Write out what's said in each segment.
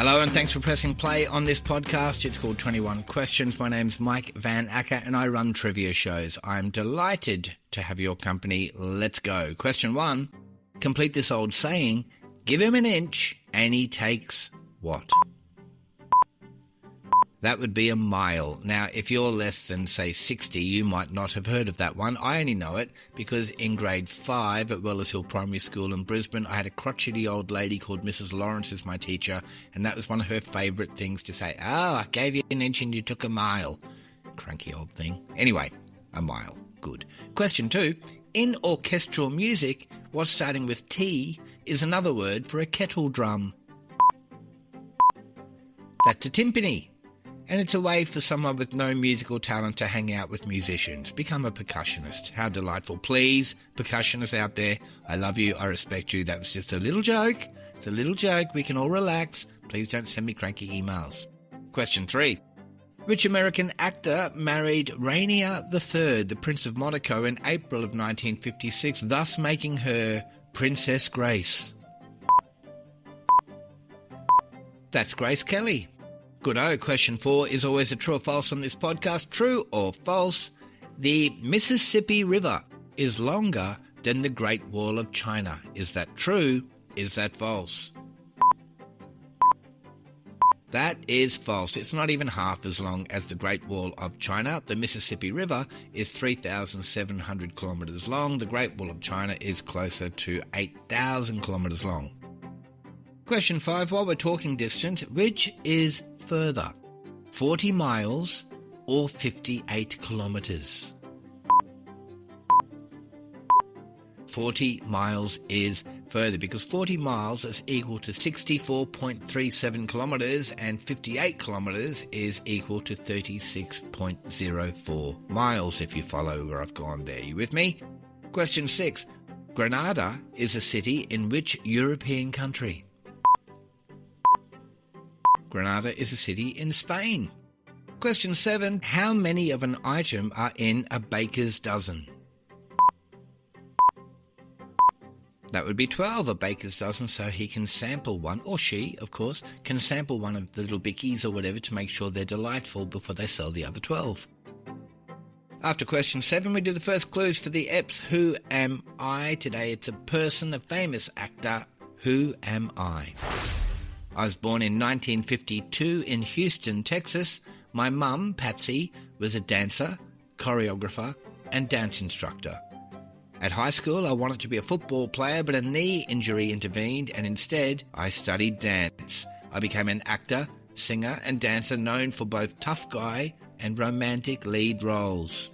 Hello and thanks for pressing play on this podcast. It's called 21 Questions. My name's Mike van Acker and I run trivia shows. I'm delighted to have your company. Let's go. Question 1. Complete this old saying, give him an inch and he takes what? That would be a mile. Now, if you're less than, say, 60, you might not have heard of that one. I only know it because in grade 5 at Wellers Hill Primary School in Brisbane, I had a crotchety old lady called Mrs. Lawrence as my teacher, and that was one of her favourite things to say. Oh, I gave you an inch and you took a mile. Cranky old thing. Anyway, a mile. Good. Question 2. In orchestral music, what's starting with T is another word for a kettle drum. That's a timpani. And it's a way for someone with no musical talent to hang out with musicians. Become a percussionist. How delightful. Please, percussionists out there, I love you, I respect you. That was just a little joke. It's a little joke. We can all relax. Please don't send me cranky emails. Question 3. Which American actor married Rainier III, the Prince of Monaco, in April of 1956, thus making her Princess Grace? That's Grace Kelly. Good-o. Question 4 is always a true or false on this podcast. True or false? The Mississippi River is longer than the Great Wall of China. Is that true? Is that false? That is false. It's not even half as long as the Great Wall of China. The Mississippi River is 3,700 kilometres long. The Great Wall of China is closer to 8,000 kilometres long. Question 5. While we're talking distance, which is further, 40 miles or 58 kilometres? 40 miles is further because 40 miles is equal to 64.37 kilometres and 58 kilometres is equal to 36.04 miles, if you follow where I've gone there. You with me? Question 6. Granada is a city in which European country? Granada is a city in Spain. Question 7. How many of an item are in a baker's dozen? That would be 12, a baker's dozen, so he can sample one, or she, of course, can sample one of the little bickies or whatever to make sure they're delightful before they sell the other 12. After question 7, we do the first clues for the EPs. Who am I? Today it's a person, a famous actor. Who am I? I was born in 1952 in Houston, Texas. My mum, Patsy, was a dancer, choreographer, and dance instructor. At high school, I wanted to be a football player, but a knee injury intervened, and instead, I studied dance. I became an actor, singer, and dancer known for both tough guy and romantic lead roles.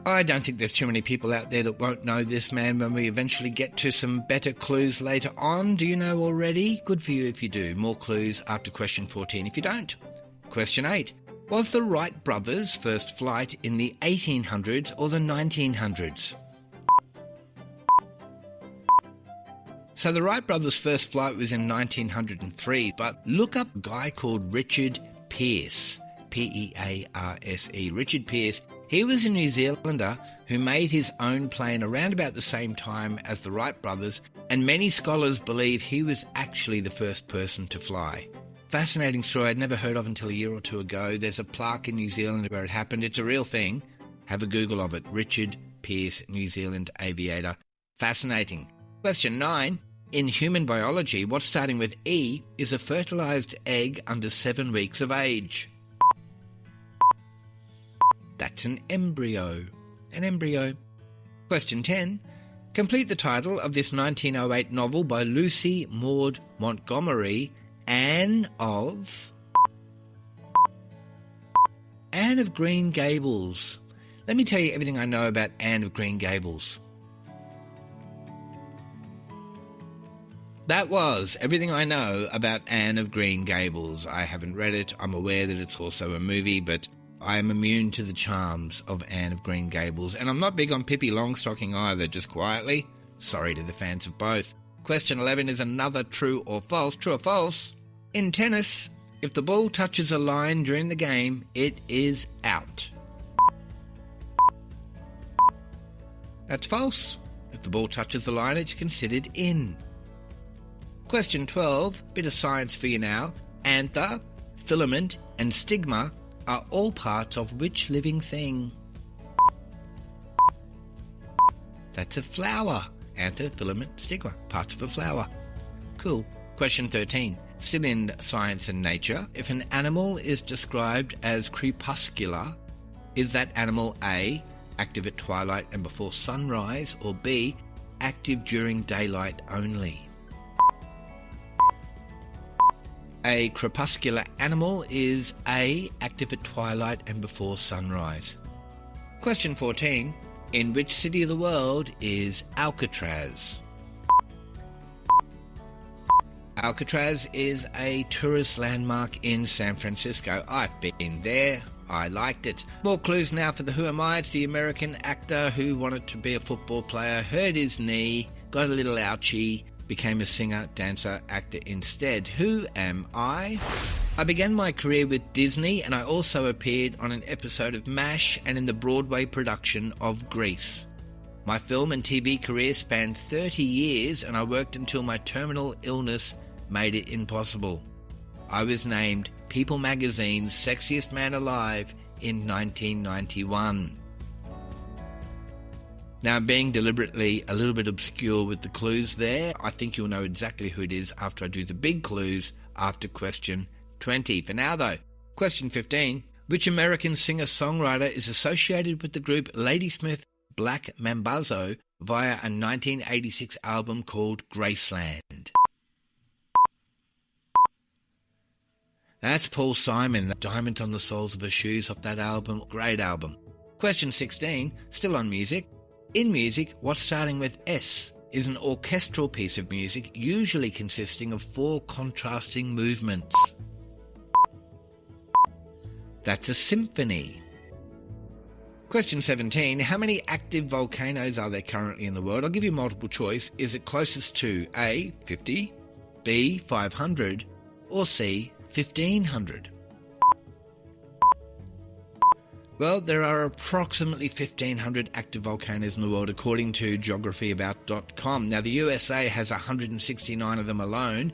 I don't think there's too many people out there that won't know this man when we eventually get to some better clues later on. Do you know already? Good for you if you do. More clues after question 14 if you don't. Question 8. Was the Wright brothers' first flight in the 1800s or the 1900s? So the Wright brothers' first flight was in 1903, but look up a guy called Richard Pearse, P-E-A-R-S-E, Richard Pearse. He was a New Zealander who made his own plane around about the same time as the Wright brothers, and many scholars believe he was actually the first person to fly. Fascinating story I'd never heard of until a year or two ago. There's a plaque in New Zealand where it happened. It's a real thing. Have a Google of it. Richard Pearse, New Zealand aviator. Fascinating. Question 9. In human biology, what's starting with E is a fertilized egg under 7 weeks of age? That's an embryo. An embryo. Question 10. Complete the title of this 1908 novel by Lucy Maud Montgomery, Anne of Green Gables. Let me tell you everything I know about Anne of Green Gables. That was everything I know about Anne of Green Gables. I haven't read it. I'm aware that it's also a movie, but I am immune to the charms of Anne of Green Gables. And I'm not big on Pippi Longstocking either, just quietly. Sorry to the fans of both. Question 11 is another true or false. True or false? In tennis, if the ball touches a line during the game, it is out. That's false. If the ball touches the line, it's considered in. Question 12, bit of science for you now. Anther, filament and stigma are all parts of which living thing? That's a flower. Anther, filament, stigma, parts of a flower. Cool. Question 13. Still in science and nature, if an animal is described as crepuscular, is that animal A, active at twilight and before sunrise, or B, active during daylight only? A crepuscular animal is A, active at twilight and before sunrise. Question 14. In which city of the world is Alcatraz? Alcatraz is a tourist landmark in San Francisco. I've been there. I liked it. More clues now for the Who Am I? It's the American actor who wanted to be a football player, hurt his knee, got a little ouchie, became a singer, dancer, actor instead. Who am I? I began my career with Disney, and I also appeared on an episode of MASH and in the Broadway production of Grease. My film and TV career spanned 30 years, and I worked until my terminal illness made it impossible. I was named People Magazine's Sexiest Man Alive in 1991. Now, being deliberately a little bit obscure with the clues there, I think you'll know exactly who it is after I do the big clues after question 20. For now, though, question 15. Which American singer-songwriter is associated with the group Ladysmith Black Mambazo via a 1986 album called Graceland? That's Paul Simon, Diamonds on the Soles of Her Shoes off that album. Great album. Question 16, still on music. In music, what's starting with S is an orchestral piece of music usually consisting of 4 contrasting movements. That's a symphony. Question 17, how many active volcanoes are there currently in the world? I'll give you multiple choice. Is it closest to A, 50, B, 500, or C, 1,500? Well, there are approximately 1,500 active volcanoes in the world according to geography.com. Now, the USA has 169 of them alone.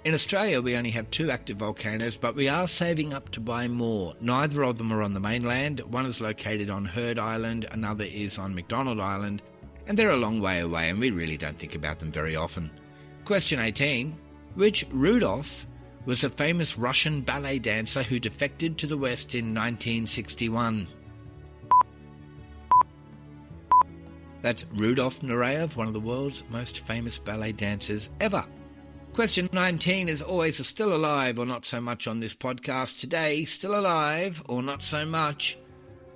In Australia, we only have 2 active volcanoes, but we are saving up to buy more. Neither of them are on the mainland. One is located on Heard Island, another is on McDonald Island, and they're a long way away, and we really don't think about them very often. Question 18. Which Rudolph was a famous Russian ballet dancer who defected to the West in 1961? That's Rudolf Nureyev, one of the world's most famous ballet dancers ever. Question 19 is always a still alive or not so much on this podcast. Today, still alive or not so much,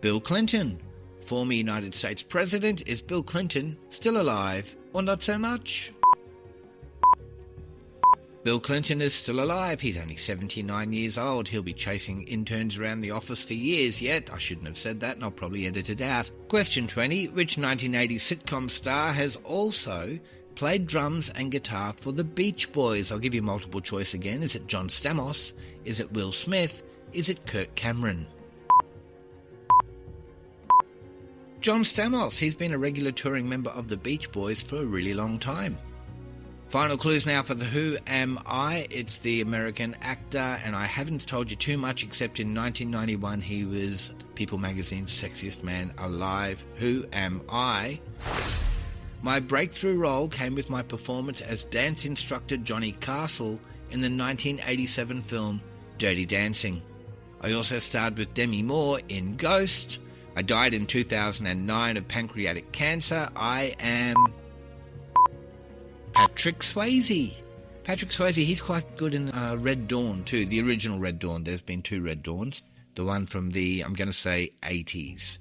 Bill Clinton. Former United States President, is Bill Clinton still alive or not so much? Bill Clinton is still alive. He's only 79 years old. He'll be chasing interns around the office for years yet. I shouldn't have said that, and I'll probably edit it out. Question 20. Which 1980 sitcom star has also played drums and guitar for the Beach Boys? I'll give you multiple choice again. Is it John Stamos? Is it Will Smith? Is it Kirk Cameron? John Stamos. He's been a regular touring member of the Beach Boys for a really long time. Final clues now for the Who Am I? It's the American actor, and I haven't told you too much except in 1991 he was People Magazine's Sexiest Man Alive. Who am I? My breakthrough role came with my performance as dance instructor Johnny Castle in the 1987 film Dirty Dancing. I also starred with Demi Moore in Ghost. I died in 2009 of pancreatic cancer. I am Patrick Swayze. Patrick Swayze, he's quite good in Red Dawn too, the original Red Dawn. There's been 2 Red Dawns. The one from the, I'm going to say, 80s.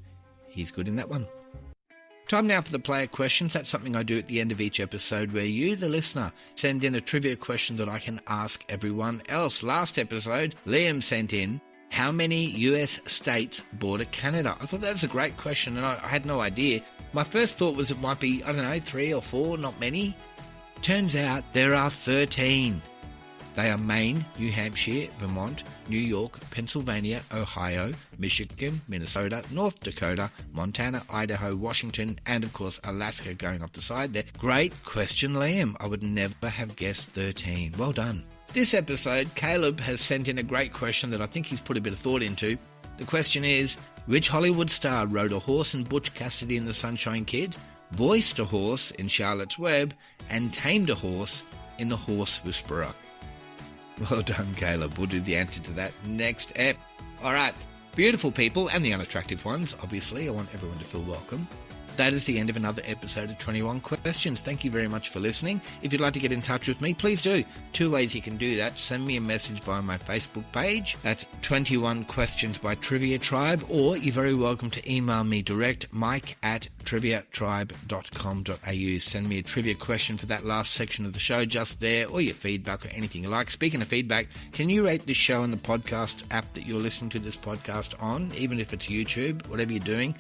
He's good in that one. Time now for the player questions. That's something I do at the end of each episode where you, the listener, send in a trivia question that I can ask everyone else. Last episode, Liam sent in, how many US states border Canada? I thought that was a great question and I had no idea. My first thought was it might be, 3 or 4, not many. Turns out there are 13. They are Maine, New Hampshire, Vermont, New York, Pennsylvania, Ohio, Michigan, Minnesota, North Dakota, Montana, Idaho, Washington, and of course Alaska going off the side there. Great question, Liam. I would never have guessed 13. Well done. This episode, Caleb has sent in a great question that I think he's put a bit of thought into. The question is, which Hollywood star rode a horse in Butch Cassidy and the Sunshine Kid, voiced a horse in Charlotte's Web, and tamed a horse in The Horse Whisperer? Well done, Caleb. We'll do the answer to that next ep. All right, beautiful people and the unattractive ones, obviously. I want everyone to feel welcome. That is the end of another episode of 21 Questions. Thank you very much for listening. If you'd like to get in touch with me, please do. 2 ways you can do that. Send me a message via my Facebook page. That's 21 Questions by Trivia Tribe. Or you're very welcome to email me direct, mike@triviatribe.com.au. Send me a trivia question for that last section of the show just there, or your feedback or anything you like. Speaking of feedback, can you rate this show on the podcast app that you're listening to this podcast on, even if it's YouTube, whatever you're doing?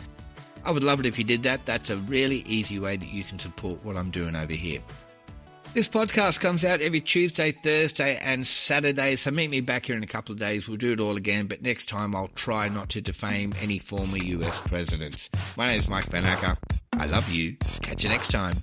I would love it if you did that. That's a really easy way that you can support what I'm doing over here. This podcast comes out every Tuesday, Thursday and Saturday, so meet me back here in a couple of days. We'll do it all again, but next time I'll try not to defame any former US presidents. My name is Mike van Acker. I love you. Catch you next time.